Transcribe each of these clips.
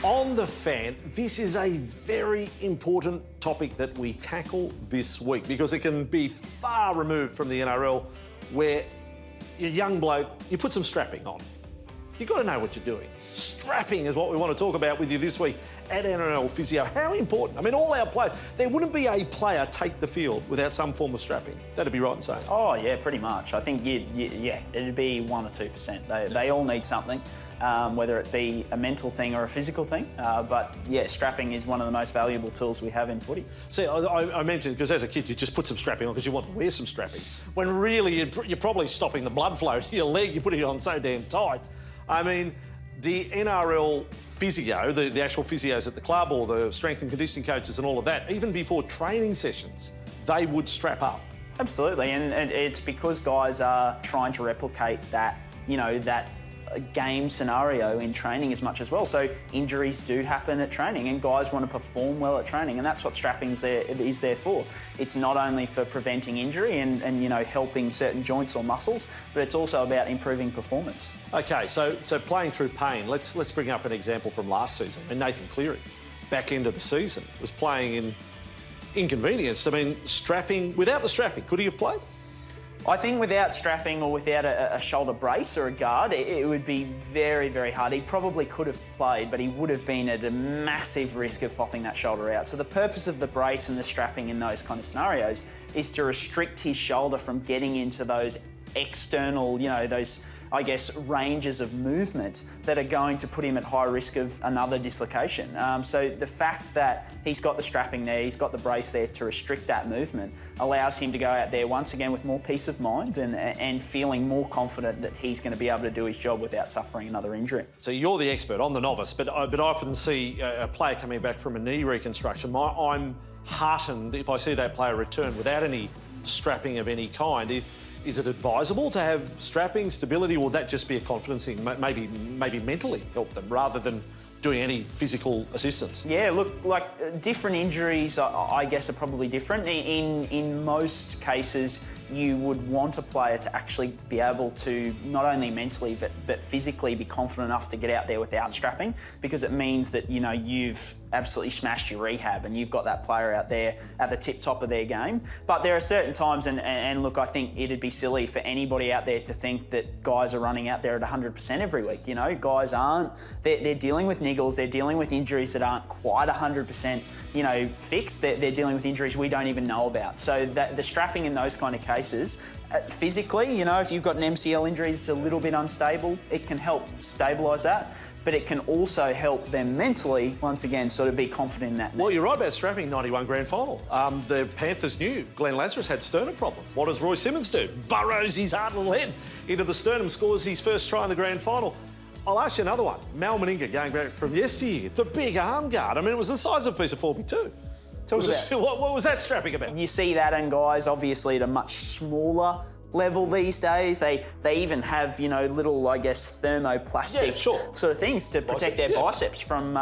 On the Fan, this is a very important topic that we tackle this week because it can be far removed from the NRL where you're a young bloke, you put some strapping on. You've got to know what you're doing. Strapping is what we want to talk about with you this week at NRL Physio. How important? I mean, all our players, there wouldn't be a player take the field without some form of strapping. That'd be right in saying. Oh, yeah, pretty much. I think, yeah, it'd be 1 or 2%. They all need something, whether it be a mental thing or a physical thing. But, yeah, strapping is one of the most valuable tools we have in footy. See, I mentioned, because as a kid, you just put some strapping on because you want to wear some strapping, when really you're probably stopping the blood flow to your leg. You put it on so damn tight. I mean, the NRL Physio, the actual physios at the club or the strength and conditioning coaches and all of that, even before training sessions, they would strap up. Absolutely, and it's because guys are trying to replicate that, that game scenario in training as much as well. So injuries do happen at training and guys want to perform well at training, and that's what strapping is there for. It's not only for preventing injury and helping certain joints or muscles, but it's also about improving performance. Okay, so playing through pain, let's bring up an example from last season. And Nathan Cleary, back end of the season, was playing in inconvenience. I mean, without the strapping, could he have played? I think without strapping or without a shoulder brace or a guard, it would be very, very hard. He probably could have played, but he would have been at a massive risk of popping that shoulder out. So the purpose of the brace and the strapping in those kind of scenarios is to restrict his shoulder from getting into those external, those, I guess, ranges of movement that are going to put him at high risk of another dislocation. So the fact that he's got the strapping there, he's got the brace there to restrict that movement, allows him to go out there once again with more peace of mind and feeling more confident that he's going to be able to do his job without suffering another injury. So you're the expert, I'm the novice, but I often see a player coming back from a knee reconstruction. I'm heartened if I see that player return without any strapping of any kind. Is it advisable to have strapping, stability, or would that just be a confidence thing? Maybe mentally help them rather than doing any physical assistance? Yeah, look, like different injuries, I guess, are probably different. In most cases, you would want a player to actually be able to not only mentally but physically be confident enough to get out there without strapping, because it means that you've absolutely smashed your rehab and you've got that player out there at the tip top of their game. But there are certain times, and look, I think it'd be silly for anybody out there to think that guys are running out there at 100% every week. Guys aren't. They're dealing with niggles, they're dealing with injuries that aren't quite 100% fixed. They're dealing with injuries we don't even know about. So the strapping in those kind of cases, physically, if you've got an MCL injury that's a little bit unstable, it can help stabilise that. But it can also help them mentally, once again, sort of be confident in that. Well, you're right about strapping. 91 grand final. The Panthers knew Glenn Lazarus had sternum problem. What does Roy Simmons do? Burrows his hard little head into the sternum, scores his first try in the grand final. I'll ask you another one. Mal Meninga, going back from yesteryear, the big arm guard. I mean, it was the size of a piece of 42. What was that strapping about? You see that in guys, obviously, at a much smaller level these days. They even have, little, I guess, thermoplastic sort of things to protect their biceps from,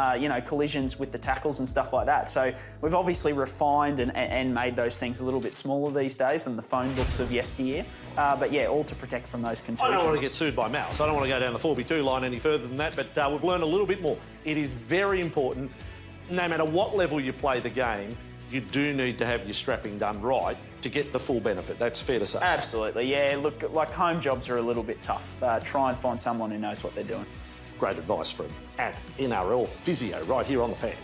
collisions with the tackles and stuff like that. So we've obviously refined and made those things a little bit smaller these days than the phone books of yesteryear. But yeah, all to protect from those contusions. I don't want to get sued by Mal, so I don't want to go down the 4x2 line any further than that, but we've learned a little bit more. It is very important, no matter what level you play the game, you do need to have your strapping done right to get the full benefit. That's fair to say. Absolutely, yeah. Look, like home jobs are a little bit tough. Try and find someone who knows what they're doing. Great advice from @NRL Physio right here on The Fan.